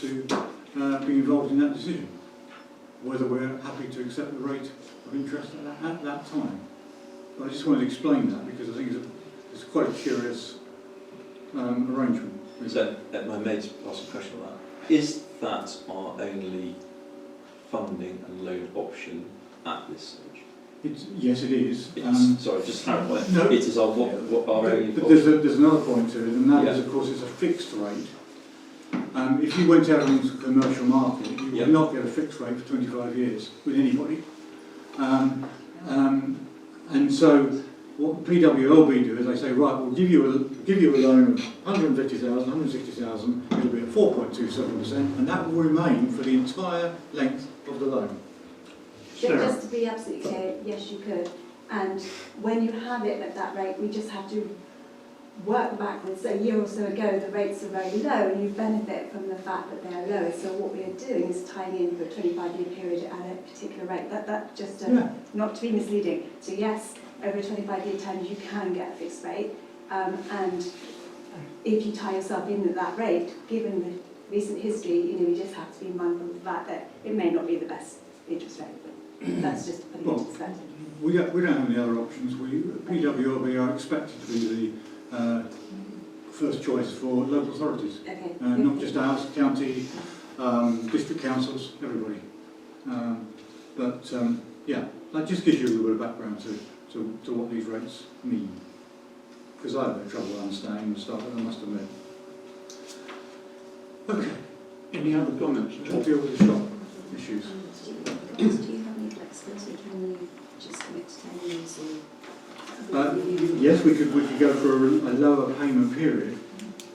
to be involved in that decision, whether we're happy to accept the rate of interest at that time. But I just wanted to explain that because I think it's quite a curious arrangement. So, my mate's asked a question on that. Is that our only funding and loan option at this stage? Yes, it is. Sorry, just clarify. No, it is our only but option. there's another point to it, and that is, of course, it's a fixed rate. If you went out into the commercial market, you would not get a fixed rate for 25 years with anybody. And so what PWLB do is they say, right, we'll give you a loan of 150,000, 160,000, it'll be at 4.27%, and that will remain for the entire length of the loan. Just to be absolutely clear, yes, you could. And when you have it at that rate, we just have to work backwards. So a year or so ago, the rates are very low, and you benefit from the fact that they are lower. So what we are doing is tying in for a 25-year period at a particular rate. That just not to be misleading. So yes, over a 25-year term, you can get a fixed rate, and if you tie yourself in at that rate, given the recent history, you just have to be mindful of the fact that it may not be the best interest rate. But that's just to put it into perspective. We don't have any other options. PWLB are expected to be the first choice for local authorities, Okay. not just ours, county, district councils, everybody. Yeah, that just gives you a little bit of background to what these rates mean. Because I have no trouble understanding the stuff, I must admit. Okay. Any other comments? We'll deal with the shop issues. Do you have any flexibility? Can you just commit to 10 years? Yes, we could go for a lower payment period,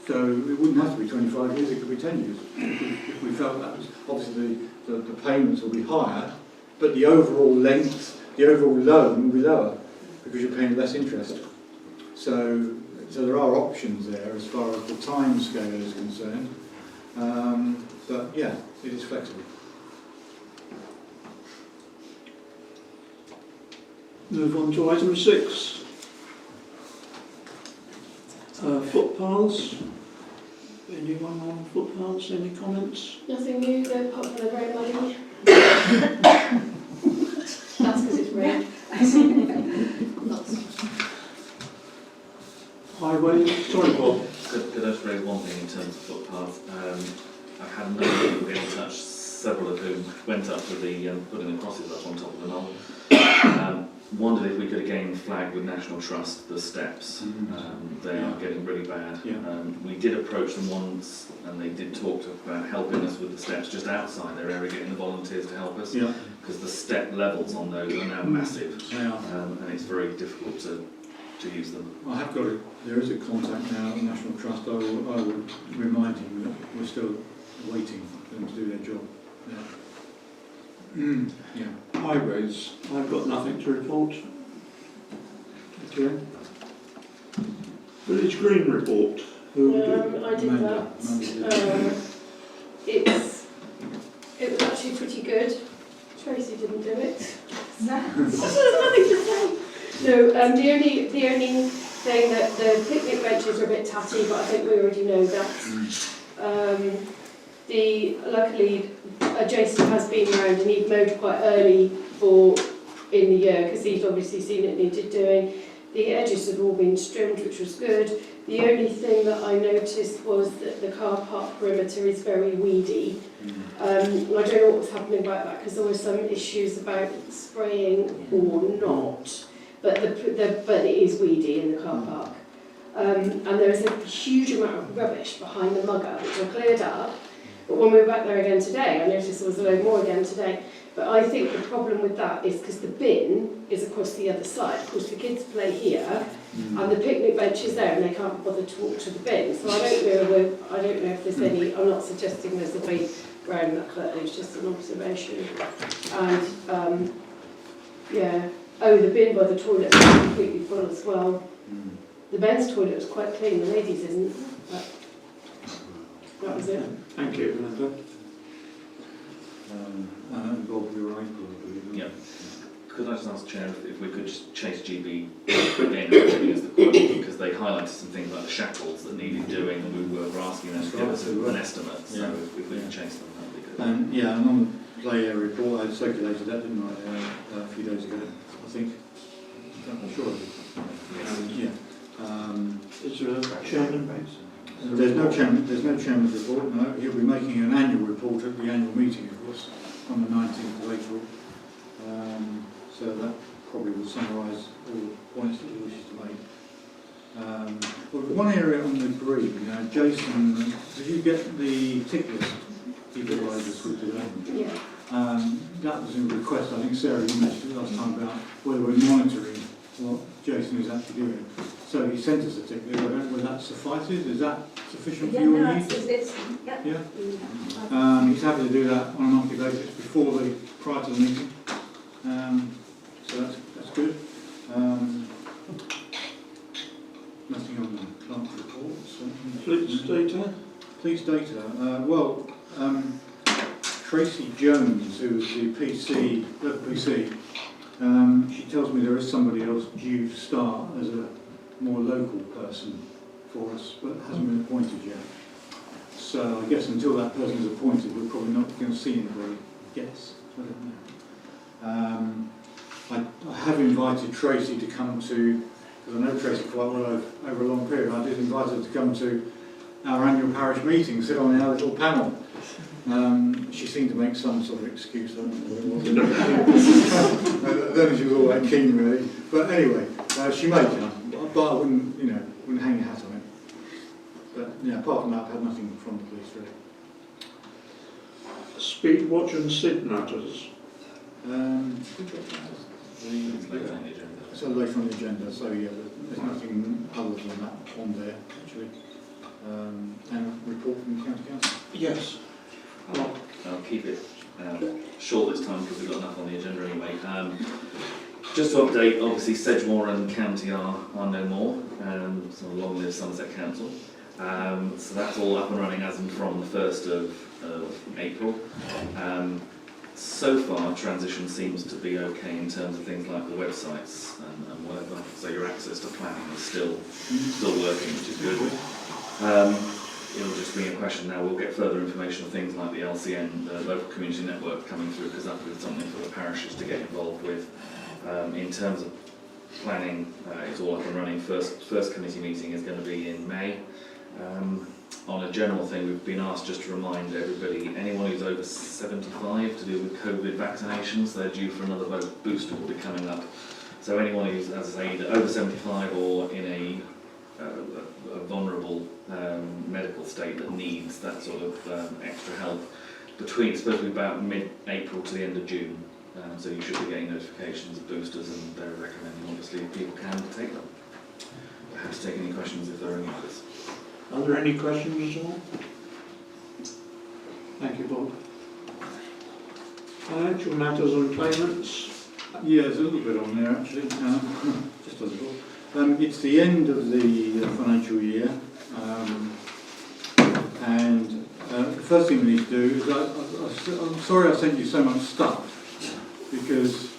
so it wouldn't have to be 25 years, it could be 10 years. If we felt that was, obviously the payments will be higher, but the overall length, the overall loan will be lower, because you're paying less interest. So there are options there as far as the time scale is concerned, but yeah, it is flexible. Move on to item 6. Footpaths. Anyone on footpaths? Any comments? Nothing new, though, apart from they're very muddy. That's because it's rain. Highway. Sorry, Bob. Could I just raise one thing in terms of footpath? I've had a number of people get in touch, several of whom went up to the putting the crosses up on top of the knoll. Wondered if we could again flag with National Trust the steps. They are getting really bad. We did approach them once, and they did talk about helping us with the steps just outside their area, getting the volunteers to help us. Because the step levels on those are now massive, and it's very difficult to use them. I have got there is a contact now at the National Trust. I will remind him that we're still waiting for them to do their job. Highways. I've got nothing to report. Okay. Village Green report. I did Amanda. that. It was actually pretty good. Tracy didn't do it. There's nothing to say. No, the only thing that the picnic benches are a bit tatty, but I think we already know that. Luckily, Jason has been around and he'd mowed quite early in the year because he'd obviously seen it needed doing. The edges had all been trimmed, which was good. The only thing that I noticed was that the car park perimeter is very weedy. I don't know what was happening about that because there were some issues about spraying or not, but it is weedy in the car park. And there is a huge amount of rubbish behind the mugger, which I cleared up. But when we were back there again today, I noticed there was a load more again today. But I think the problem with that is because the bin is across the other side. Of course, the kids play here, and the picnic bench is there, and they can't bother to walk to the bin. So I don't know if there's any. I'm not suggesting there's a big brown knuckler. It's just an observation. And the bin by the toilet is completely full as well. The men's toilet was quite clean. The ladies isn't. But that was it. Thank you, Amanda. Bob, you're right, probably. Yeah. Could I just ask, Chair, if we could just chase GB again as the quote, because they highlighted some things like the shackles that needed doing, and we were asking them to give us an estimate, so if we could chase them, that'd be good. Yeah, and on the play area report, I circulated that, didn't I, a few days ago, I think. I'm sure. Yeah. Is there a chairman? There's no chairman's report, no. He'll be making an annual report at the annual meeting, of course, on the 19th of April. So that probably will summarise all the points that he wishes to make. Well, one area on the green, Jason, did you get the tick list he provided us with today? Yeah. That was a request, I think Sarah, you mentioned it last time about whether we're monitoring what Jason is actually doing. So he sent us a tick list. I don't know whether that suffices. Is that sufficient for Yeah, your no, needs? it's, yeah. Yeah. He's happy to do that on a monthly basis prior to the meeting. So that's good. Nothing on the clerk reports. Police data. Tracy Jones, who was the local PC, she tells me there is somebody else due to start as a more local person for us, but hasn't been appointed yet. So I guess until that person is appointed, we're probably not going to see anybody. Yes, I don't know. I have invited Tracy to come to, because I know Tracy quite well over a long period. I did invite her to come to our annual parish meeting, sit on our little panel. She seemed to make some sort of excuse. I don't know what it was. I don't know if she was all that keen, really. But anyway, she may come, but I wouldn't hang your hat on it. But yeah, apart from that, I've had nothing from the police really. Speed watch and SID matters. It's later on the agenda. So later on the agenda, so yeah, there's nothing other than that on there actually. And report from the county council. Yes. I'll keep it short this time because we've got enough on the agenda anyway. Just to update, obviously Sedgemoor and County are no more, so long live Somerset Council. So that's all up and running as and from the 1st of April. So far, transition seems to be okay in terms of things like the websites and whatever. So your access to planning is still working, which is good. It'll just be a question now. We'll get further information on things like the LCN, the local community network, coming through because that was something for the parishes to get involved with. In terms of planning, it's all up and running. First committee meeting is going to be in May. On a general thing, we've been asked just to remind everybody, anyone who's over 75 to do with COVID vaccinations, they're due for another booster will be coming up. So anyone who's, as I say, either over 75 or in a vulnerable medical state that needs that sort of extra help, it's supposed to be about mid-April to the end of June. So you should be getting notifications of boosters, and they're recommending, obviously, if people can take them. I have to take any questions if there are any others. Are there any questions at all? Thank you, Bob. Financial matters and payments. Yeah, there's a little bit on there actually, just a little. It's the end of the financial year, and the first thing we need to do is, I'm sorry I sent you so much stuff, because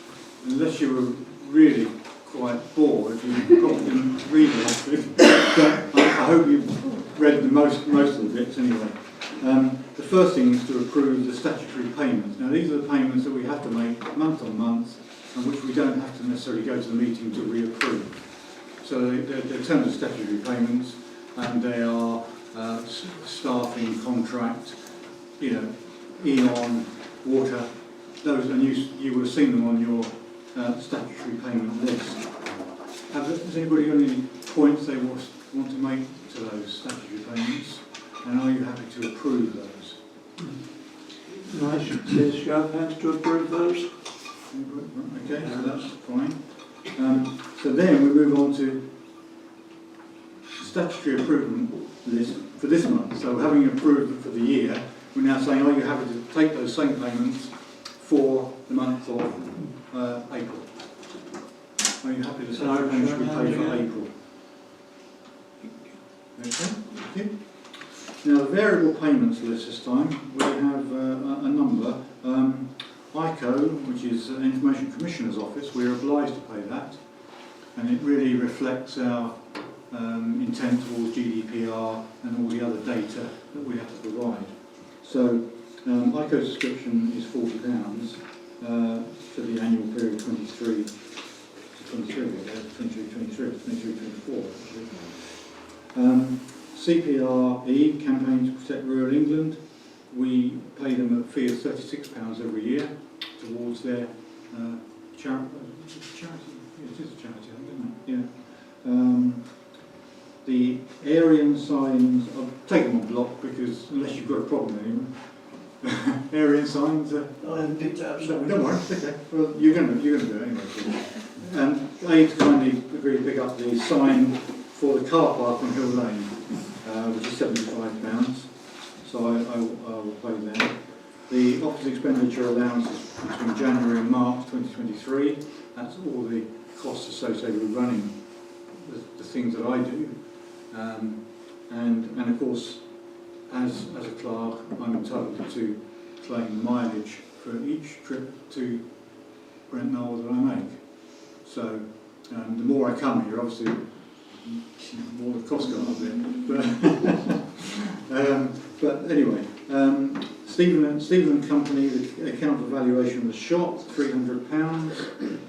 unless you were really quite bored, you probably didn't read a lot of it, but I hope you've read the most of the bits anyway. The first thing is to approve the statutory payments. Now these are the payments that we have to make month on month, and which we don't have to necessarily go to the meeting to reapprove. So they're terms of statutory payments, and they are staffing, contract, Eon, water, those, and you will have seen them on your statutory payment list. Has anybody got any points they want to make to those statutory payments? And are you happy to approve those? Nice. Says show of hands to approve those. Okay, so that's fine. So then we move on to statutory approval list for this month. So having approved it for the year, we're now saying, are you happy to take those same payments for the month of April? Are you happy to statutory payments should be paid for April? Okay, thank you. Now the variable payments list this time, we have a number. ICO, which is an Information Commissioner's Office, we're obliged to pay that, and it really reflects our intent towards GDPR and all the other data that we have to provide. So ICO subscription is £40 for the annual period 23 to 24 actually. CPRE, Campaign to Protect Rural England, we pay them a fee of £36 every year towards their charity. Yeah, it is a charity, isn't it? Yeah. The Aryan signs, I'll take them on block because unless you've got a problem with them, Aryan signs. I haven't picked it up, sorry. Don't worry, okay. Well, you're going to do it anyway. They kindly agreed to pick up the sign for the car park on Hill Lane, which is £75. So I will pay them. The office expenditure allowances between January and March 2023. That's all the costs associated with running the things that I do. And of course, as a clerk, I'm entitled to claim mileage for each trip to Brent Knoll that I make. So the more I come here, obviously, the more the costs go up there. But anyway, Stephen and Company, the account for valuation of the shop, £300.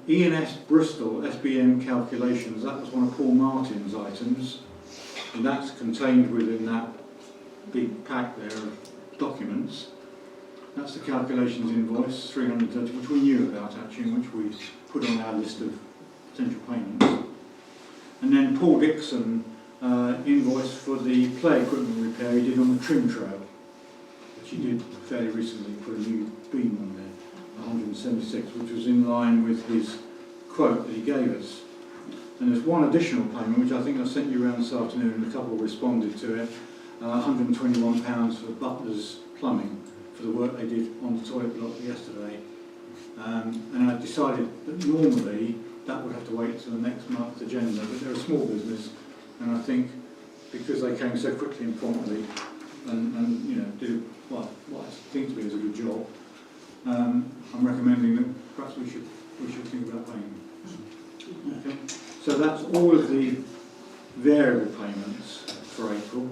E&S Bristol SBM calculations, that was one of Paul Martin's items, and that's contained within that big pack there of documents. That's the calculations invoice, 330, which we knew about actually, and which we put on our list of potential payments. And then Paul Dixon invoice for the play equipment repair he did on the trim trail, which he did fairly recently, put a new beam on there. 176, which was in line with his quote that he gave us. And there's one additional payment, which I think I sent you around this afternoon, and a couple responded to it, £121 for Butler's Plumbing, for the work they did on the toilet block yesterday. And I decided that normally that would have to wait till the next month's agenda, but they're a small business, and I think because they came so quickly and promptly, and you know, did what I think to be as a good job, I'm recommending that perhaps we should think about paying them. Okay. So that's all of the variable payments for April,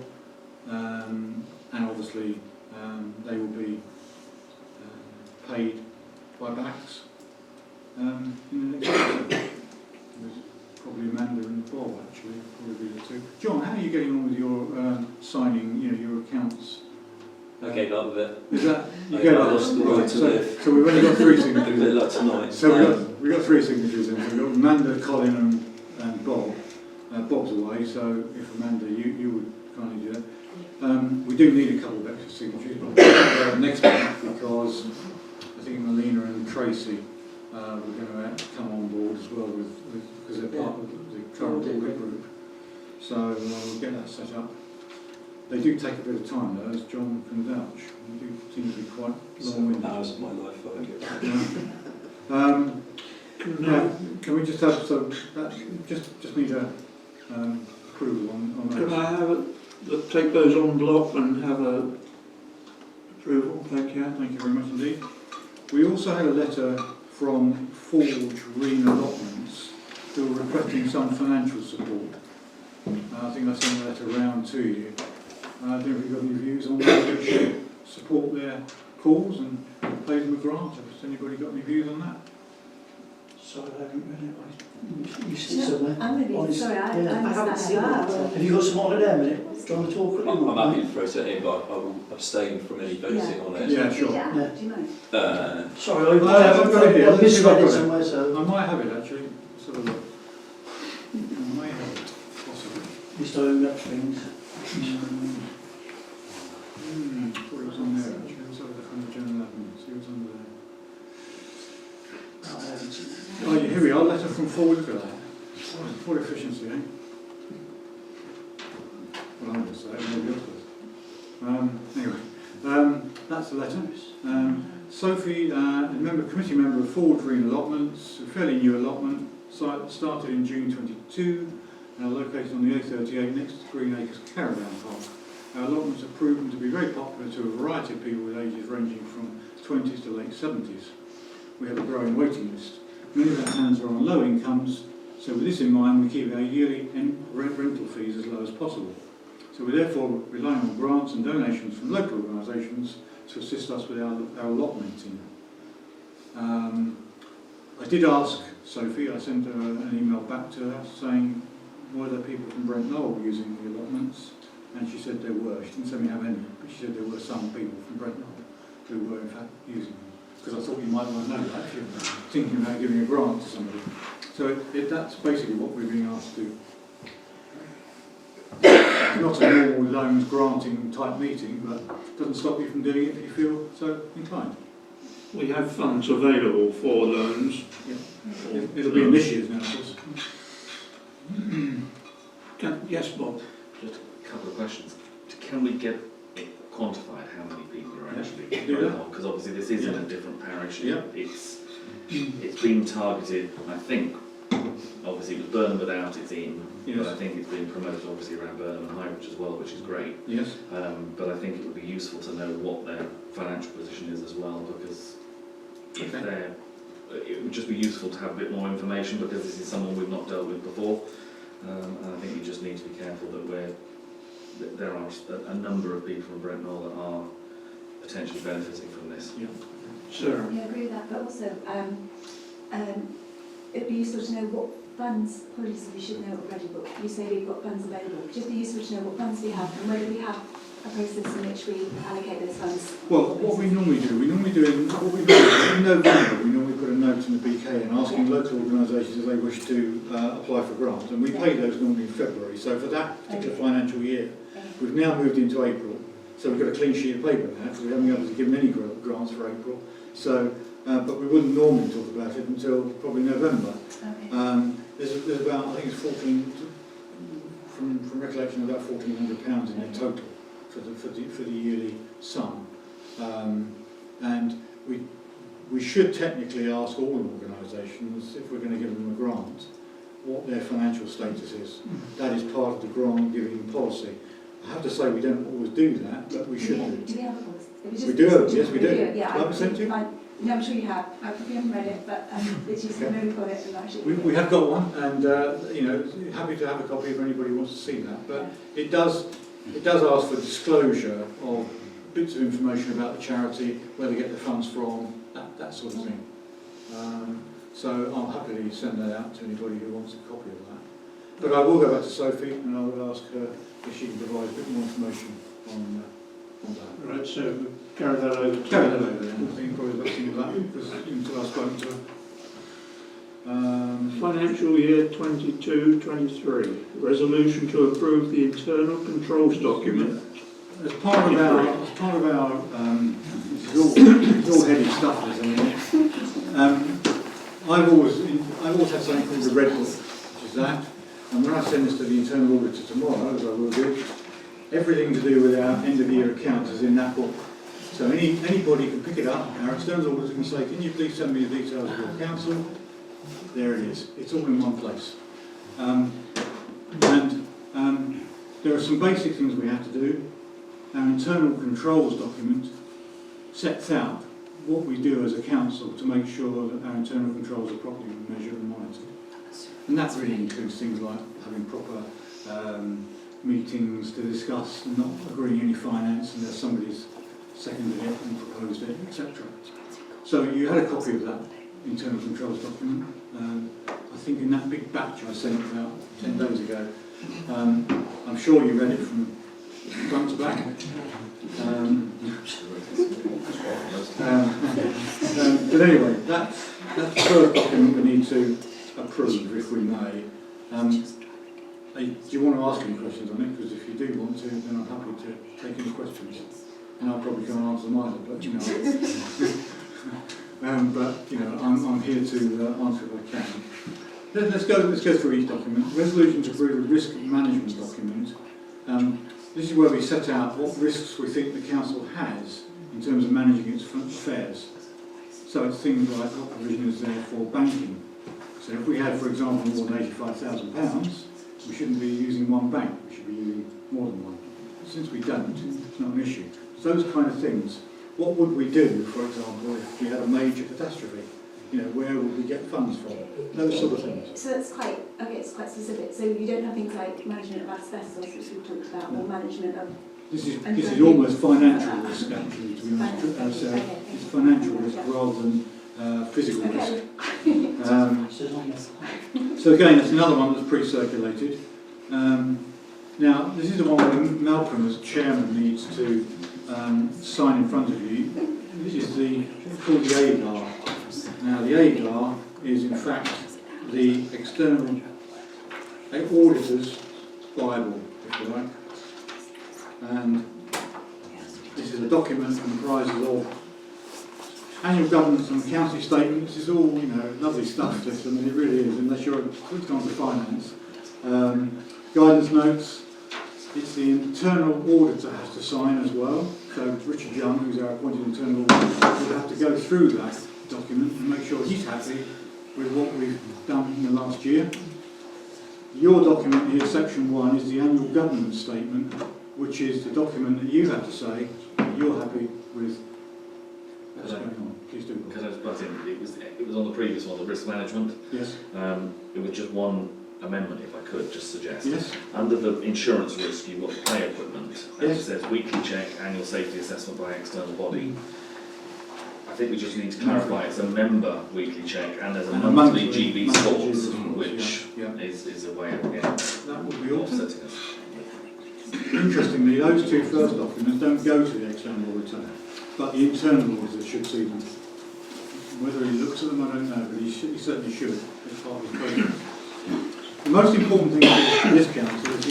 and obviously they will be paid by backs in the next episode. There's probably Amanda and Bob actually, probably the two. John, how are you getting on with your signing? You know, your accounts. I gave up with it. Is that you I gave up? lost the right to live. So we've only got 3 A signatures. bit like tonight. So we've got 3 signatures in. We've got Amanda, Colin, and Bob. Bob's away, so if Amanda, you would kindly do that. We do need a couple of extra signatures, but next month because I think Melina and Tracy we're going to come on board as well because they're part of the current audit group. So we'll get that set up. They do take a bit of time though, as John can vouch. They do seem to be quite long-winded. Hours of my life I won't get back. Can we just have just need a approval on those? Can I have take those on block and have a approval? Thank you. Thank you very much indeed. We also had a letter from Forge Green Allotments who were requesting some financial support. I think I sent a letter round to you. I don't know if you've got any views on whether we should support their cause and pay them a grant. Has anybody got any views on that? Sorry, I haven't read it. You see somewhere? I'm really sorry, I haven't seen it. Have you got some on it there a minute? Do you want to talk? I'm happy to throw it in, but I will abstain from any voting on it. Yeah, sure. Do you mind? Sorry, I've got it here. I've misread it I've got it. somewhere, so I might have it actually. Let's have a look. I might have it, possibly. you started up things. Thought it was on there actually. Let's have a look on the journal admin. See what's under there. I haven't seen it. Oh, yeah, here we are. Letter from Ford. Look at that. For efficiency, eh? Well, I'm going to say it. Maybe else does. Anyway, that's the letter. Sophie, committee member of Ford Green Allotments, a fairly new allotment, started in June 22, and are located on the A38 next to Green Acres Caravan Park. our allotments have proven to be very popular to a variety of people with ages ranging from 20s to late 70s. We have a growing waiting list. Many of our tenants are on low incomes, so with this in mind, we keep our yearly rental fees as low as possible. So we're therefore relying on grants and donations from local organisations to assist us with our allotmenting. I did ask Sophie, I sent her an email back to her saying, were there people from Brent Knoll using the allotments? And she said there were. She didn't say we have any, but she said there were some people from Brent Knoll who were in fact using them. Because I thought you might want to know that if you're thinking about giving a grant to somebody. So that's basically what we're being asked to do. Not a normal loans granting type meeting, but doesn't stop you from doing it if you feel so inclined. We have funds available for loans. Yeah. It'll be initiatives now, of course. Yes, Bob? Just a couple of questions. Can we get it quantified how many people are actually do that. because obviously this is in a different parish. Yeah. It's been targeted, I think, obviously it was Burnham without it's in, Yes. but I think it's been promoted obviously around Burnham and Highbridge as well, which is great. Yes. But I think it would be useful to know what their financial position is as well, because if Okay. they're, it would just be useful to have a bit more information, because this is someone we've not dealt with before, and I think we just need to be careful that there are a number of people from Brent Knoll that are potentially benefiting from this. Yeah. Sarah? Yeah, I agree with that, but also it'd be useful to know what funds, apologies if you should know already, but you say we've got funds available. It'd just be useful to know what funds we have and whether we have a process in which we allocate those funds. Well, what we normally do in November, we normally put a note in the BK and asking local organisations if they wish to apply for grants, and we pay those normally in February. So for that particular financial year, we've now moved into April, so we've got a clean sheet of paper now, because we haven't been able to give any grants for April. So, but we wouldn't normally talk about it until probably November. Okay. There's about, I think it's 14, from recollection, about £1,400 in total for the yearly sum, and we should technically ask all organisations, if we're going to give them a grant, what their financial status is. That is part of the grant giving policy. I have to say we don't always do that, but we should do. Do we have a policy? We do, yes we do. Yeah, Have I sent you? No, I'm sure you have. I probably haven't read it, but it's just Okay. know we've got it and actually. We have got one, and happy to have a copy if anybody wants to see that. But it does ask for disclosure of bits of information about the charity, where they get the funds from, that sort of thing. So I'll happily send that out to anybody who wants a copy of that. But I will go back to Sophie and I will ask her if she can provide a bit more information on that. Right, so we'll carry that over. Carry that over then. I think probably that's something like that, because until I've spoken to her. Financial year 22-23. Resolution to approve the internal controls document. As part of our, it's all heavy stuff, isn't it? I've always had something called the Red Book, which is that. And when I send this to the internal auditor tomorrow, as I will do, everything to do with our end of year accounts is in that book. So anybody can pick it up. Our external auditor can say, can you please send me the details of your council? There it is. It's all in one place. There are some basic things we have to do. Our internal controls document sets out what we do as a council to make sure that our internal controls are properly measured and monitored. And that really includes things like having proper meetings to discuss and not agreeing any finance unless somebody's seconded it and proposed it, etc. So you had a copy of that internal controls document. I think in that big batch I sent about 10 days ago. I'm sure you read it from front to back. But anyway, that's the first document we need to approve, if we may. Do you want to ask any questions on it? Because if you do want to, then I'm happy to take any questions. And I probably can't answer them either, but you know. I'm here to answer if I can. Let's go through each document. Resolution to approve a risk management document. This is where we set out what risks we think the council has in terms of managing its affairs. So it's things like what provision is there for banking. So if we had, for example, more than £85,000, we shouldn't be using one bank, we should be using more than one. since we don't, it's not an issue. So those kind of things. What would we do, for example, if we had a major catastrophe? You know, where would we get funds from? Those sort of things. So that's quite, okay, it's quite specific. So you don't have things like management of asbestos, which we talked about, or management of... This is almost financial risk, actually, to be honest. It's financial risk rather than physical risk. So again, that's another one that's pre-circulated. Now, this is the one where Malcolm, as chairman, needs to sign in front of you. This is called the AGAR. Now, the AGAR is in fact the external auditor's Bible, if you like. And this is a document that comprises of annual governance and accounting statements. It's all, you know, lovely stuff, this, I mean, it really is, unless you're hooked onto finance. Guidance notes. It's the internal auditor has to sign as well. So Richard Young, who's our appointed internal auditor, would have to go through that document and make sure he's happy with what we've done in the last year. Your document here, section 1, is the annual governance statement, which is the document that you have to say that you're happy with what's going on. Please do. Because I was butt in, it was on the previous one, the risk management. Yes. It was just one amendment, if I could just suggest. Yes. Under the insurance risk, you've got play equipment. And Yes. it says weekly check, annual safety assessment by external body. I think we just need to clarify it's a member weekly check and there's a And a monthly monthly GB sports, GB, which yeah. is a way of getting That would be awesome. offsetting us. Interestingly, those two first documents don't go to the external auditor, but the internal auditor should see them. Whether he looks at them, I don't know, but he certainly should as part of the process. The most important thing for this council is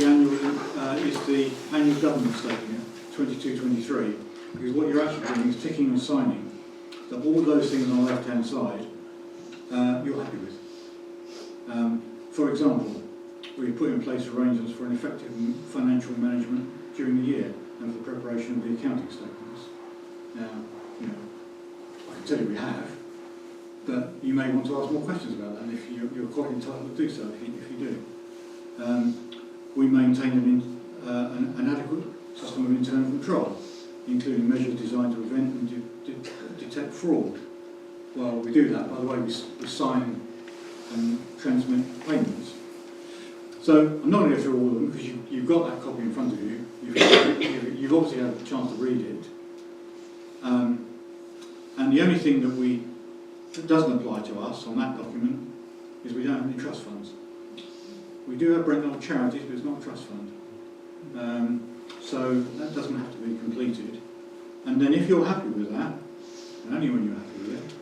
the annual government statement, 22-23, because what you're actually doing is ticking and signing that all those things on the left-hand side you're happy with. For example, we put in place arrangements for an effective financial management during the year and for the preparation of the accounting statements. Now, you know, I can tell you we have, but you may want to ask more questions about that, and if you're quite entitled to do so, if you do. We maintain an adequate system of internal control, including measures designed to prevent and detect fraud. Well, we do that, by the way, we sign and transmit payments. So I'm not going to go through all of them because you've got that copy in front of you. You've obviously had a chance to read it. And the only thing that doesn't apply to us on that document is we don't have any trust funds. We do have Brent Knoll Charities, but it's not a trust fund. So that doesn't have to be completed. And then if you're happy with that, and only when you're happy with it,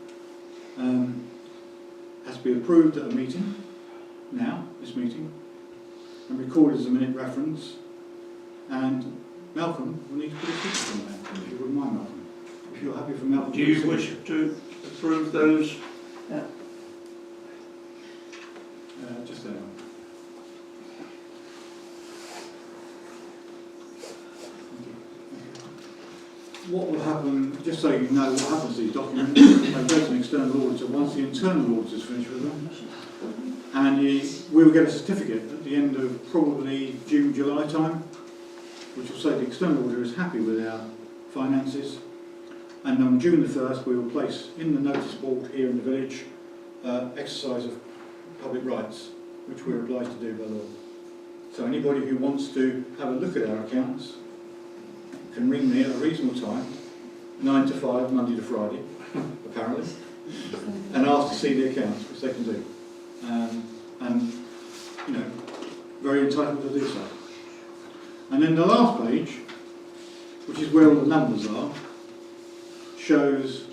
has to be approved at a meeting, this meeting, and recorded as a minute reference. And Malcolm will need to put a signature on that, if you wouldn't mind, Malcolm. If you're happy for Malcolm. Do you wish to approve those? Just there. What will happen, just so you know what happens to these documents, they go to an external auditor once the internal auditor's finished with them, and we will get a certificate at the end of probably June, July time, which will say the external auditor is happy with our finances, and on June the 1st we will place in the notice board here in the village exercise of public rights, which we're obliged to do by law. So anybody who wants to have a look at our accounts can ring me at a reasonable time, 9 to 5, Monday to Friday, apparently, and ask to see the accounts, which they can do. And, you know, very entitled to do so. And then the last page, which is where all the numbers are, shows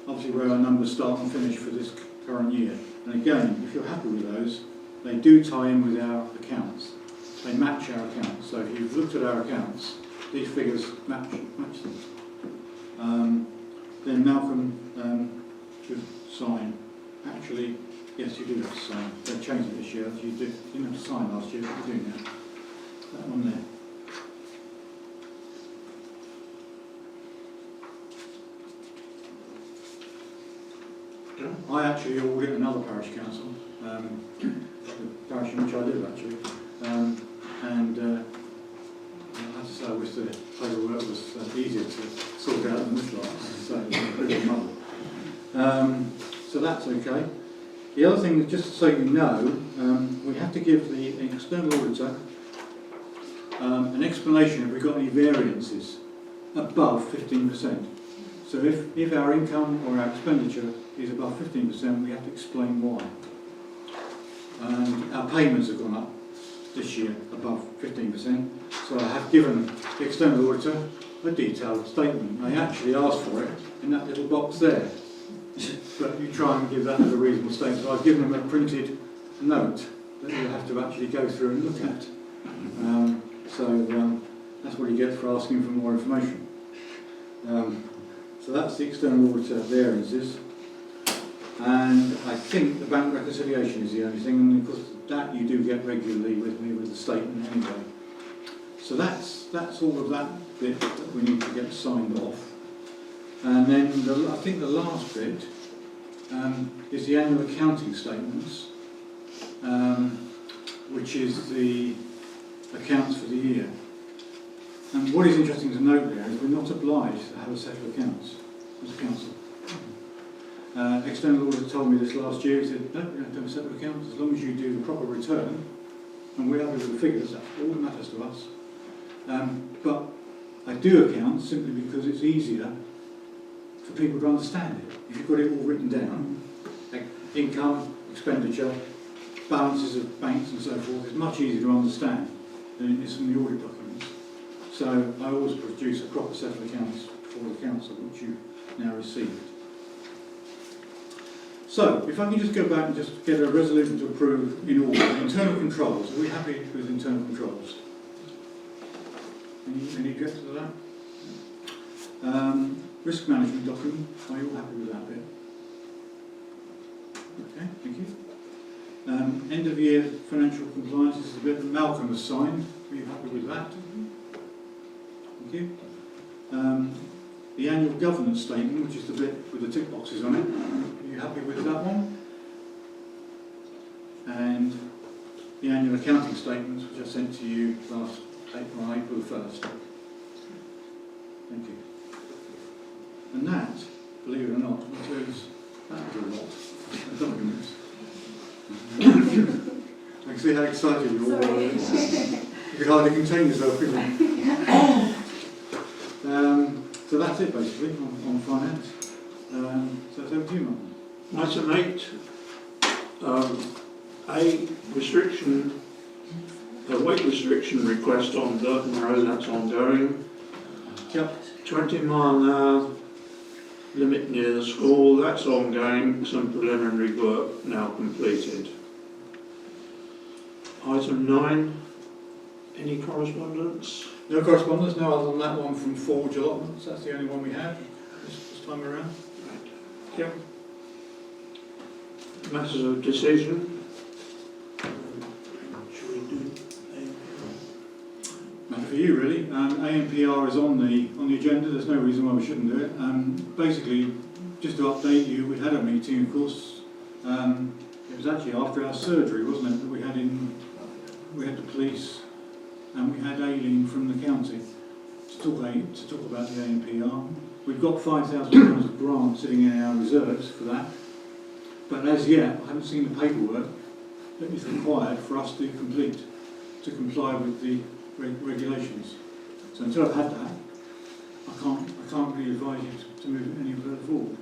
obviously where our numbers start and finish for this current year. And again, if you're happy with those, they do tie in with our accounts. They match our accounts. So if you've looked at our accounts, these figures match them. Then Malcolm should sign. Actually, yes, you do have to sign. They changed it this year. You didn't have to sign last year, but you do now. That one there. I actually audit another parish council, the parish in which I live actually, and I have to say to sort out in this lot, so including so that's okay. The other thing, just so you know, we have to give the external auditor an explanation if we've got any variances above 15%. So if our income or our expenditure is above 15%, we have to explain why. And our payments have gone up this year above 15%. So I have given the external auditor a detailed statement. They actually asked for it in that little box there. But you try and give that as a reasonable statement. So I've given them a printed note that you have to actually go through and look at. That's what you get for asking for more information. So that's the external auditor variances. And I think the bank reconciliation is the only thing, and of course that you do get regularly with me with the statement anyway. So that's all of that bit that we need to get signed off. And then I think the last bit is the annual accounting statements, which is the accounts for the year. And what is interesting to note there is we're not obliged to have a set of accounts as a council. External auditor told me this last year. He said, no, you don't have to have a set of accounts as long as you do the proper return, and we're happy with the figures. That's all that matters to us. But I do accounts simply because it's easier for people to understand it. If you've got it all written down, like income, expenditure, balances of banks and so forth, it's much easier to understand than it is from the audit documents. So I always produce a proper set of accounts for the council, which you now received. So, if I can just go back and just get a resolution to approve in order. Internal controls, are we happy with internal controls? Any objections to that? Risk management document, are you all happy with that bit? Okay, thank you. End of year financial compliance, this is a bit that Malcolm has signed. Are you happy with that? Thank you. The annual governance statement, which is the bit with the tick boxes on it. Are you happy with that one? And the annual accounting statements, which I sent to you last April 1st. Thank you. And that, believe it or not, includes that was a lot of documents. I can see how excited you all are. You could hardly contain yourself, could you? So that's it basically on finance. So it's over to you, Mark. Item 8, a weight restriction request on Burton Road, that's ongoing. Yep. 20 mile an hour limit near the school, that's ongoing, some preliminary work now completed. Item 9, any correspondence? No correspondence, no other than that one from Forge Allotments. That's the only one we had this time around. Yeah. Matters of decision. Should we do Matter for you really. ANPR is on the agenda. There's no reason why we shouldn't do it. Basically, just to update you, we had a meeting, of course. It was actually after our surgery, wasn't it, that we had the police and we had Aileen from the county to talk about the ANPR. We've got £5,000 of grant sitting in our reserves for that, but as yet I haven't seen the paperwork that is required for us to comply with the regulations. So until I've had that, I can't really advise you to move it any further forward.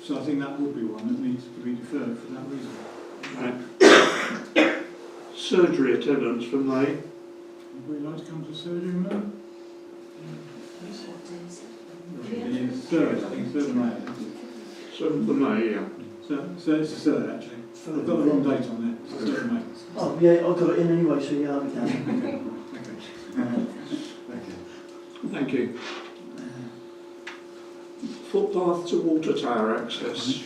So I think that would be one that needs to be deferred for that reason. Right. Surgery attendance for May. Would you like to come to surgery, Mo? The third, I think, 3rd of May. 7th of May, yeah. So it's the 3rd actually. I've got the wrong date on there. It's the 3rd of May. Oh, yeah, I've got it in anyway, so yeah, we can. Okay. Thank you. Footpath to water tower access.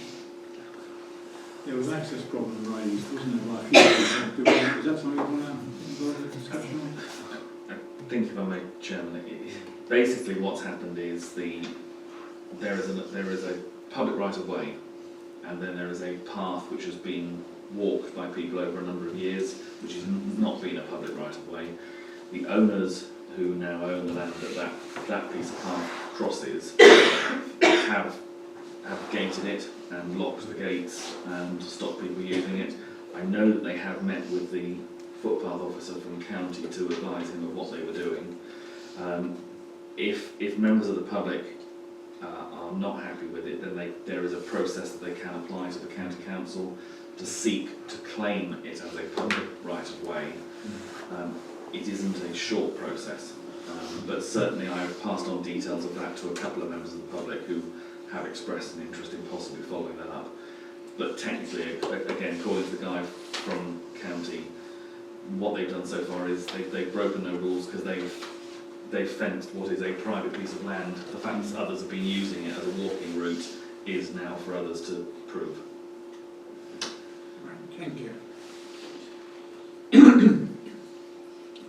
There was access problem raised, wasn't there, by a few people? Is that something you want to involve a discussion on? I think if I may, Chairman, basically what's happened is there is a public right of way, and then there is a path which has been walked by people over a number of years, which has not been a public right of way. The owners who now own the land that piece of path crosses have gated it and locked the gates and stopped people using it. I know that they have met with the footpath officer from the county to advise him of what they were doing. If members of the public are not happy with it, then there is a process that they can apply to the county council to seek to claim it as a public right of way. It isn't a short process, but certainly I have passed on details of that to a couple of members of the public who have expressed an interest in possibly following that up. But technically, again, according to the guy from county, what they've done so far is they've broken no rules because they've fenced what is a private piece of land. The fact that others have been using it as a walking route is now for others to prove. Thank you.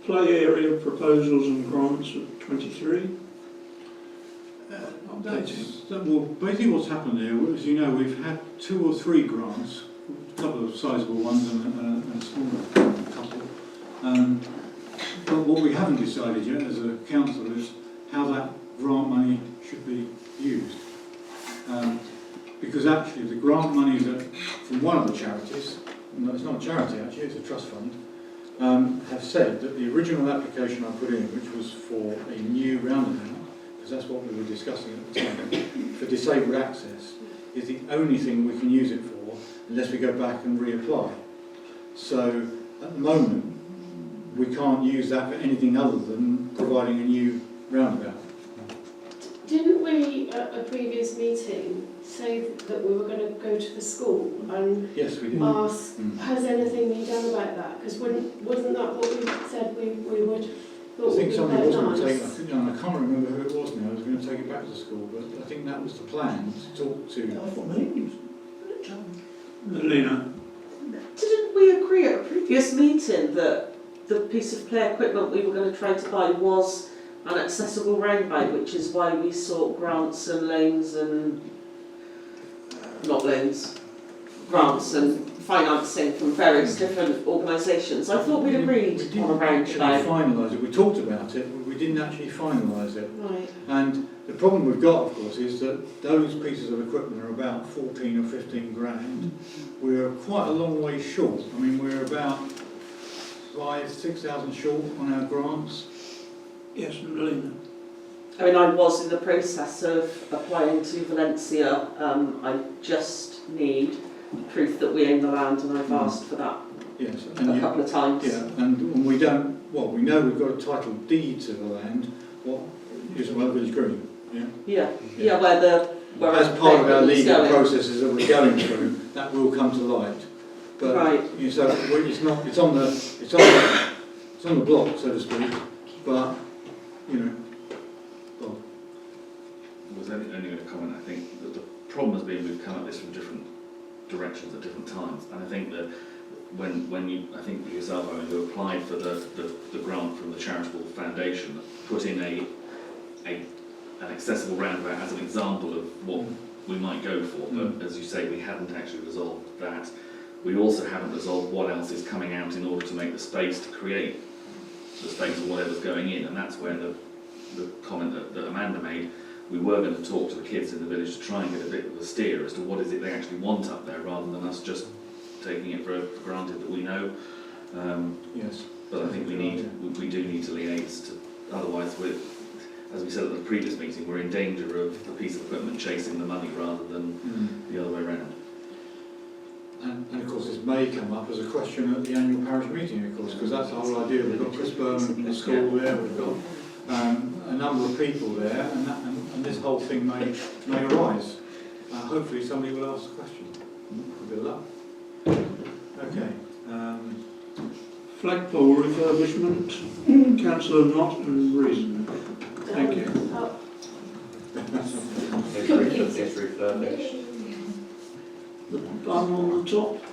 Play area proposals and grants of 23. Well, basically what's happened here, as you know, we've had 2 or 3 grants, a couple of sizable ones and a small couple. But what we haven't decided yet as a council is how that grant money should be used. Because actually the grant money from one of the charities, no, it's not a charity actually, it's a trust fund, have said that the original application I put in, which was for a new roundabout, because that's what we were discussing at the time, for disabled access, is the only thing we can use it for unless we go back and reapply. So at the moment, we can't use that for anything other than providing a new roundabout. Didn't we, at a previous meeting, say that we were going to go to the school and Yes, we did. ask, has anything been done about that? Because wasn't that what we said we would? I think somebody was going to take it, I can't remember who it was now, I was going to take it back to the school, but I think that was the plan, to talk to... Melina. Didn't we agree at a previous meeting that the piece of play equipment we were going to try to buy was an accessible roundabout, which is why we sought grants and loans and grants and financing from various different organisations. I thought we'd agreed on a roundabout. Finalise it. We talked about it, but we didn't actually finalise it. Right. And the problem we've got, of course, is that those pieces of equipment are about 14 or 15 grand. We're quite a long way short. I mean, we're about 5,000–6,000 short on our grants. Yes, Melina. I mean, I was in the process of applying to Valencia. I just need proof that we own the land, and I've asked for that Yes, a couple of times. Yeah, and we don't. Well, we know we've got a title deed to the land. What is Well Village Green? Yeah. Where as part of our legal processes that we're going through, that will come to light. But right. So it's not. It's on the block, so to speak. But well, I was only going to comment, I think, that the problem has been we've come at this from different directions at different times, and I think that when you, I think yourself, Owen, who applied for the grant from the charitable foundation, put in an accessible roundabout as an example of what we might go for, but as you say, we hadn't actually resolved that. We also haven't resolved what else is coming out in order to make the space to create the space for whatever's going in, and that's where the comment that Amanda made. We were going to talk to the kids in the village to try and get a bit of a steer as to what is it they actually want up there, rather than us just taking it for granted that we know. yes. But I think we do need to liaise. Otherwise, as we said at the previous meeting, we're in danger of the piece of equipment chasing the money rather than the other way around. And of course, this may come up as a question at the annual parish meeting, of course, because that's the whole idea. We've got Chris Byrne, the school there, we've got a number of people there, and this whole thing may arise. Hopefully somebody will ask a question. A bit of luck. Okay. Flagpole refurbishment. Councillor Knott and Reason. Thank you. It's refurbished. The button on the top.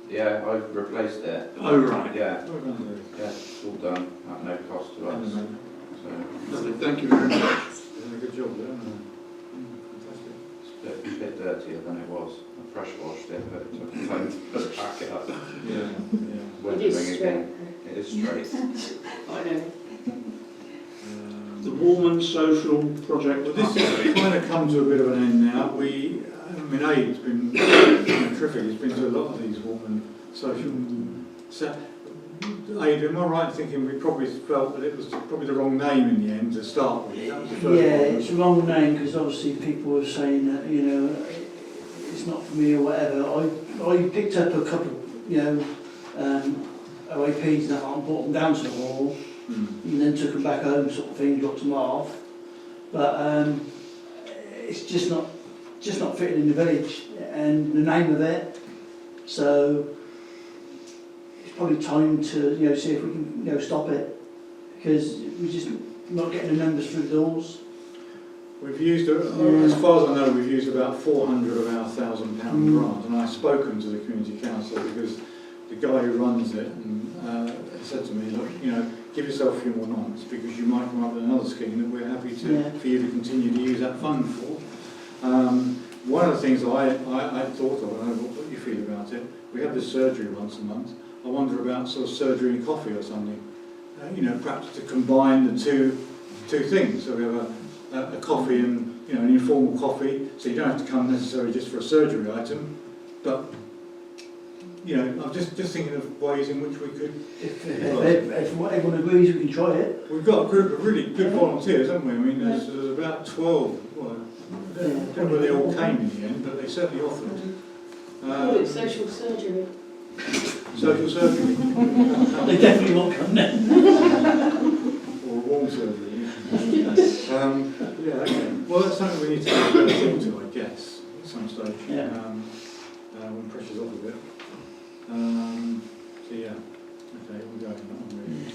Yeah, I've replaced it. Oh right. Yeah, Well done, it's all done at no cost to us. Dave. So Lovely. Thank you very much. You've done a good job there. Fantastic. it's a bit dirtier than it was. I pressure washed it, but it took time to pack it up. Yeah. Weathering again. It is straight. I know. Warman Social Project. Well, this has kind of come to a bit of an end now. Aid's been terrific. He's been to a lot of these women social. So, Aid, am I right in thinking we probably felt that it was probably the wrong name in the end to start with? That was the first Yeah, problem. it's the wrong name because obviously people were saying that, you know, it's not for me or whatever. I picked up a couple of, OAPs that I brought them down to the hall and then took them back home sort of thing, dropped them off. But it's just not fitting in the village and the name of it. So it's probably time to, see if we can, stop it because we're just not getting the numbers through the doors. We've used, as far as I know, we've used about 400 of our £1,000 grant, and I've spoken to the community council because the guy who runs it said to me, look, give yourself a few more months because you might come up with another scheme that we're happy for you to continue to use that fund for. One of the things I thought of, and I don't know what you feel about it, we have this surgery once a month. I wonder about sort of surgery and coffee or something. Perhaps to combine the two things. So we have a coffee and an informal coffee, so you don't have to come necessarily just for a surgery item, but I'm just thinking of ways in which we could. If everyone agrees, we can try it. We've got a group of really good volunteers, haven't we? I mean, there's about 12. Well, I don't know whether they all came in the end, but they certainly offered. It's social surgery. Social surgery. They definitely won't come then. Or warm surgery. Okay. Well, that's something we need to look into, I guess, at some stage. Yeah. When pressure's off a bit. Okay, we're going on.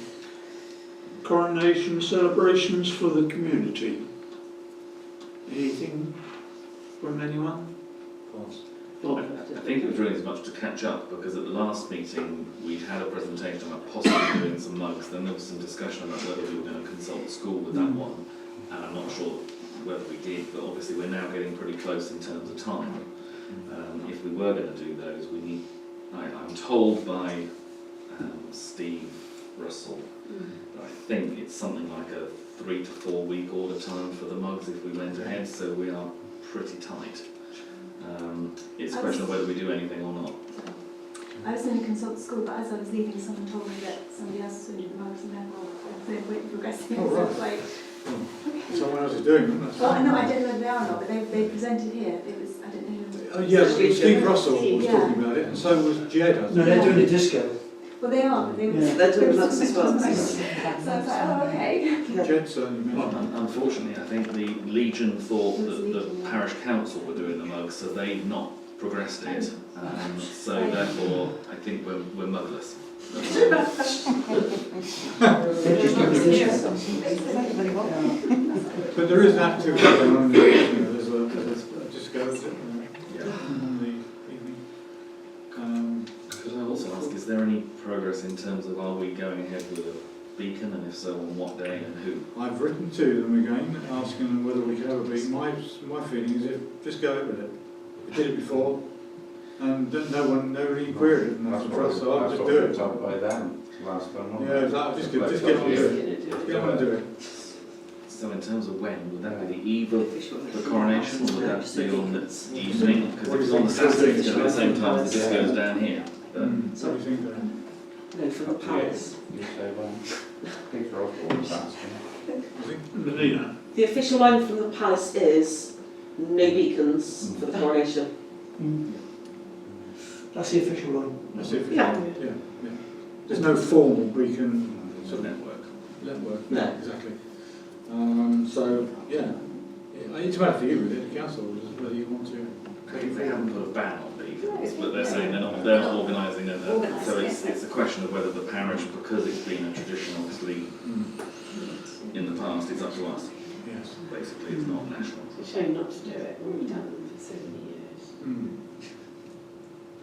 Coronation celebrations for the community. Anything from anyone? Pass. I think it was really as much to catch up because at the last meeting we had a presentation about possibly doing some mugs. Then there was some discussion about whether we were going to consult the school with that one, and I'm not sure whether we did. But obviously we're now getting pretty close in terms of time. If we were going to do those, we need. I'm told by Steve Russell that I think it's something like a 3 to 4 week order time for the mugs if we went ahead. So we are pretty tight. It's a question of whether we do anything or not. I was going to consult the school, but as I was leaving, someone told me that somebody else was doing the mugs and therefore they're waiting progressing. Oh, So right. it's like, Someone else is doing them. That's well, no, I don't know whether they are or not, but they presented here. It was, I don't know. Steve Russell was Yeah. talking about it, and so was Jed. I think. No, they're doing a disco. Well, they are, but they were. Yeah. They're doing mugs as well. So I was like, oh, okay. Jed certainly Well, mentioned. unfortunately, I think the Legion thought that the parish council were doing the mugs, so they've not progressed it. So therefore, I think we're mugless. They're just doing a disco. But there is that too. There's a disco in the evening. Could I also ask, is there any progress in terms of are we going ahead with a beacon, and if so, on what day and who? I've written to them again, asking them whether we could have a beacon. My feeling is just go ahead with it. We did it before, and nobody queried it, and that's for us, so I'll just do it. Told by them last time. Yeah, just get on and do it. Get on and do it. So in terms of when, would that be the eve of the coronation, or would that be on the evening? Because if it's on the Saturday, it's going to be the same time as the disco's down here. But What do you think then? No, for the palace. You say when? Peter Osborne's asking. I think Medina. The official line from the palace is no beacons for the coronation. That's the official line. that's it. Yeah. Yeah. There's no formal beacon it's a network. network. No. Exactly. So yeah, it's a matter for you really, the council, whether you want to. They haven't put a ban on beacons, but they're saying they're not organising it. So it's a question of whether the parish, because it's been a tradition obviously in the past, it's up to us. Yes. Basically, it's not national. It's a shame not to do it when we've done them for so many years.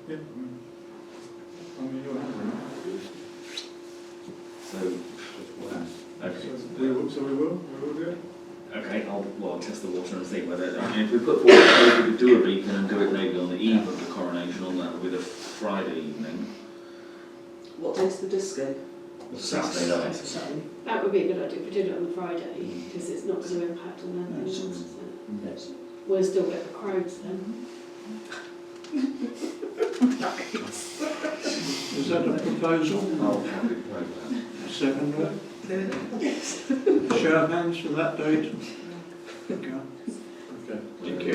Yeah. I mean, you're happy. So, okay. So we will do it. Okay, I'll test the water and see whether, if we put forward, if we could do a beacon and do it maybe on the eve of the coronation, on that with a Friday evening. What day's the disco? Saturday night. Saturday. That would be a good idea if we did it on the Friday, because it's not going to impact on them. No, So Yes. we'll still get the crowds then. Is that a proposal? I'll happily propose that. Second? Show of hands for that date? Okay. Okay. Thank you.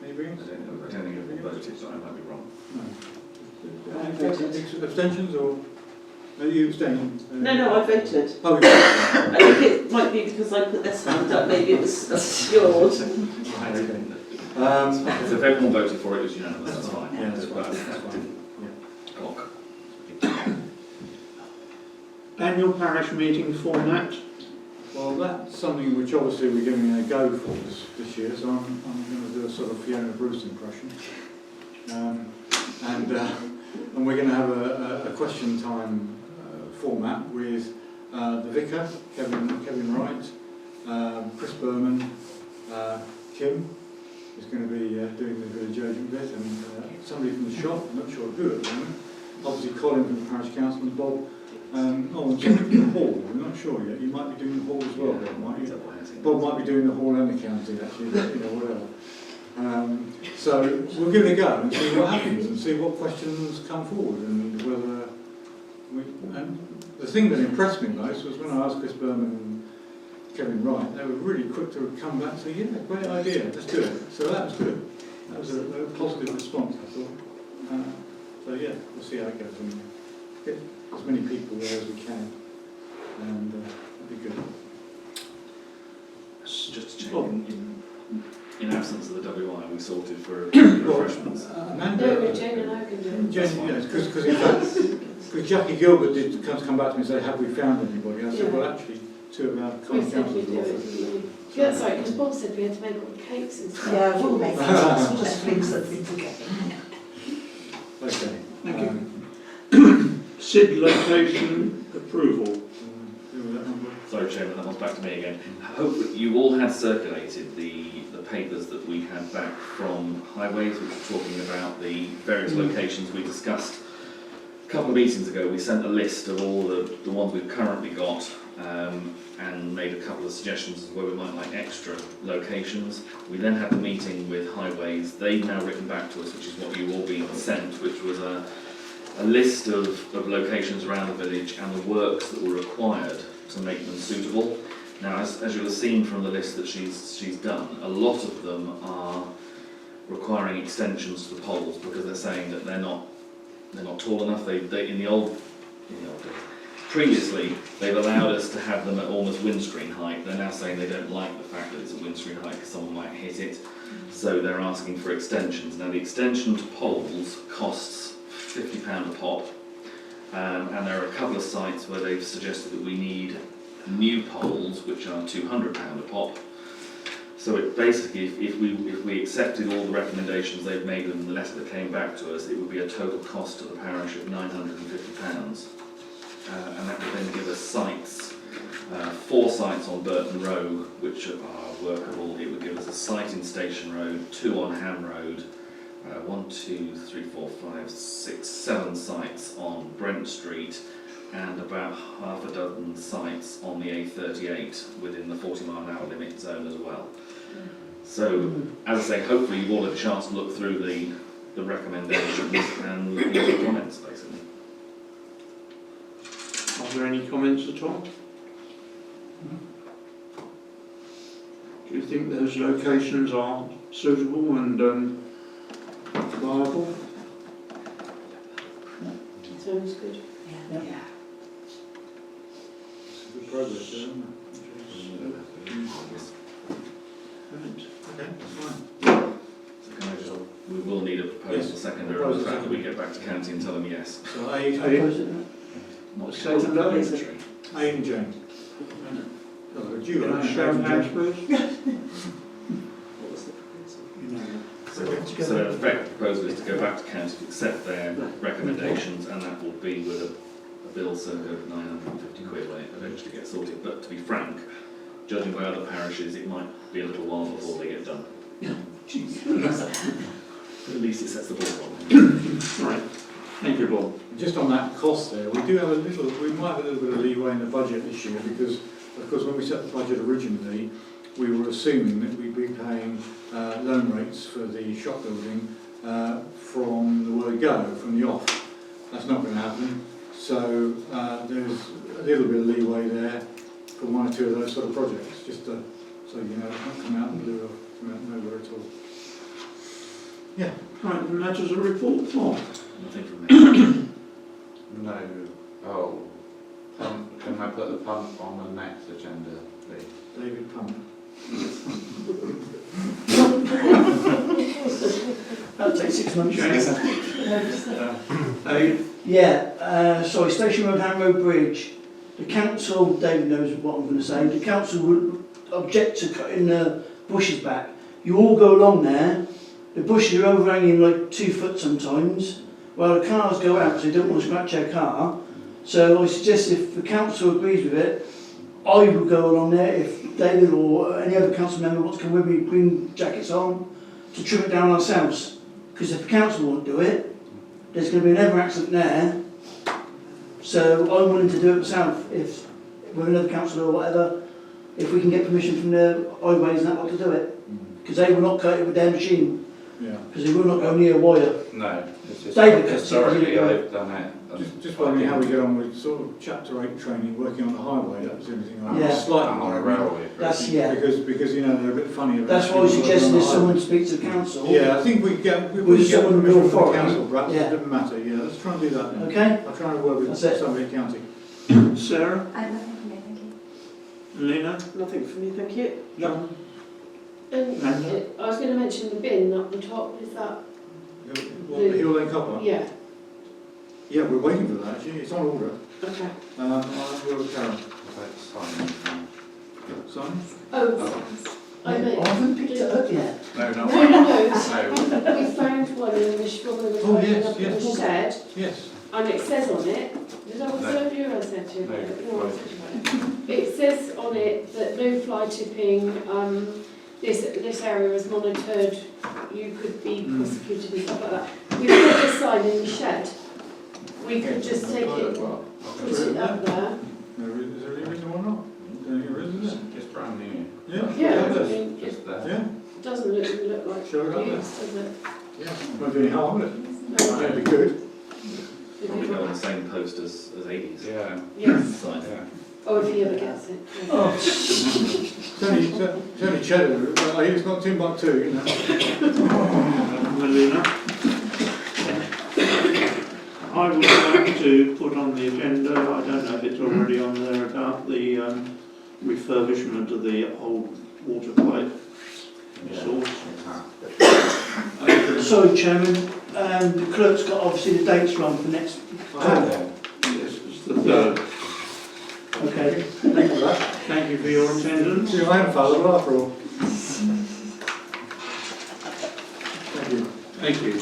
Anybody I else? don't think it will vote it, so I might be wrong. No. Abstentions or, are you abstaining? No, I voted. Oh, yeah. I think it might be because I put this hand up, maybe it was assured. Okay. So if everyone voted for it, it was unanimous, that's fine. Yeah, that's fine. But- Clock. Annual parish meeting format. Well, that's something which obviously we're giving a go for this year, so I'm going to do a sort of Fiona Bruce impression. And we're going to have a question time format with the vicar, Kevin Wright, Chris Berman, Kim is going to be doing the village urgent bit, and somebody from the shop, I'm not sure who at the moment, obviously Colin from the parish council, and Bob. And somebody from the hall, we're not sure yet. You might be doing the hall as well, Bob, might you? Bob might be doing the hall and the county, actually, but, whatever. So we'll give it a go and see what happens and see what questions come forward and whether we. And the thing that impressed me most was when I asked Chris Berman and Kevin Wright, they were really quick to come back and say, yeah, great idea, let's do it. So that was good. That was a positive response, I thought. So yeah, we'll see how it goes. And get as many people there as we can, and that'd be good. Just to check, in absence of the WI, we sorted for refreshments. No, Jane and I can do it. Jane, yes, because in fact, because Jackie Gilbert did come back to me and say, have we found anybody? I said, well, actually, two of our We common said we'd councillors do are it, offered. didn't we? Yeah, that's right, because Bob said we had to make all the cakes and stuff. Yeah, we'll make it. Just fix that thing together. Okay. Thank you. SID location approval. Who was that number? Sorry, Chairman, that one's back to me again. I hope that you all had circulated the papers that we had back from Highways, which were talking about the various locations we discussed. A couple of meetings ago, we sent a list of all the ones we've currently got and made a couple of suggestions as where we might like extra locations. We then had the meeting with Highways. They've now written back to us, which is what you all been sent, which was a list of locations around the village and the works that were required to make them suitable. Now, as you'll have seen from the list that she's done, a lot of them are requiring extensions to the poles because they're saying that they're not tall enough. They in the old days, previously they've allowed us to have them at almost windscreen height. They're now saying they don't like the fact that it's at windscreen height because someone might hit it. So they're asking for extensions. Now, the extension to poles costs £50 a pop, and there are a couple of sites where they've suggested that we need new poles, which are £200 a pop. So it basically, if we accepted all the recommendations they've made in the letter that came back to us, it would be a total cost to the parish of £950, and that would then give us sites, 4 sites on Burton Row, which are workable. It would give us a site in Station Road, 2 on Ham Road, 1, 2, 3, 4, 5, 6, 7 sites on Brent Street, and about half a dozen sites on the A38 within the 40-mile-an-hour limit zone as well. So, as I say, hopefully you've all had a chance to look through the recommendations and look at the comments, basically. Are there any comments at all? Do you think those locations are suitable and viable? Sounds good. Yeah. It's good progress, isn't it? Right. Okay, that's fine. So can I just, we will need a proposal Yes, seconder on proposal the fact that we seconder. get back to county and tell them yes. So Not Second, mandatory. A and Jane. Hello, do you Can I like show of hands, please? What was the proposal? So in effect, the proposal is to go back to council to accept their recommendations, and that will be with a bill circa of 950 quid when it eventually gets sorted. But to be frank, judging by other parishes, it might be a little while before they get done. But at least it sets the ball rolling. Right. Thank you, Bob. Just on that cost there, we might have a little bit of leeway in the budget this year because, of course, when we set the budget originally, we were assuming that we'd be paying loan rates for the shop building from the word go, from the off. That's not going to happen. So there's a little bit of leeway there for one or two of those sort of projects, just to, so you know, it's not come out of the blue or come out of nowhere at all. Yeah. Right, and that is a report, Bob. Nothing from me. No. Oh. Can I put the pump on the next agenda, please? David Pump. That'll take 6 months. Sorry, Station Road, Ham Road Bridge. The council, David knows what I'm going to say, the council would object to cutting the bushes back. You all go along there, the bushes are overhanging like 2 foot sometimes, while the cars go out, so you don't want to scratch their car. So I suggest if the council agrees with it, I would go along there, if David or any other council member wants to come with me, bring jackets on, to trim it down ourselves. Because if the council won't do it, there's going to be another accident there. So I'm willing to do it myself, if with another councillor or whatever, if we can get permission from the highways and that lot to do it. Because they will not cut it with their machine, Yeah. because they will not go near a wire. No, it's just David cuts it, historically doesn't he? I've done it. Just wondering how we get on with sort of chapter 8 training, working on the highway, that was the only thing I Yeah. was slightly I'm on a worried. railway. That's, yeah. Because you know, they're a bit funny about That's why I people suggested working if on the someone speaks to the council. highway. Yeah, I think we get With get someone permission real from the for it. council, perhaps, Yeah. it doesn't matter, yeah, let's try and do that then. Okay? I'll try and work with That's it. somebody at county. Sarah? Nothing from me, thank you. Lena? Nothing from me, thank you. John? And I was going to mention the bin up the top, is that? What, the Hill Lane copper? Yeah, Yeah, we're waiting for that actually, it's on order. okay. I will Karen. Simon? Oh, I I meant, haven't picked it up yet. No, no. no, No. we found one in the woman was Oh, hiding yes, up in yes. the shed, Yes. and it says on it, did I say you I said to you? No. No, I said to you. It says on it that no fly tipping, this area is monitored, you could be prosecuted and stuff like that. We've got this sign in the shed, we could just take it, put it up there. Is there any reason why not? There is, isn't It's brand new. it? Yeah. Yeah, it I is. mean, it Just there. Yeah, doesn't look like Shall we go there? use, does it? yeah. Won't do any harm, will it? No. That'd be good. Probably go on the same post as 80s. Yeah. Yes, Sign. Yeah. oh, if he ever gets it. Yeah. Oh, It's only cheddar, it's not Timbuktu, you know. Melina? I would like to put on the agenda, I don't know if it's already on there, about the refurbishment of the old water pipe source. sorry, Chairman, the clerk's got obviously the dates wrong for next. Oh, Yes, it's the third. Okay. thank you for that. Thank you for your attendance. See, I haven't followed after all. Thank you. Thank you.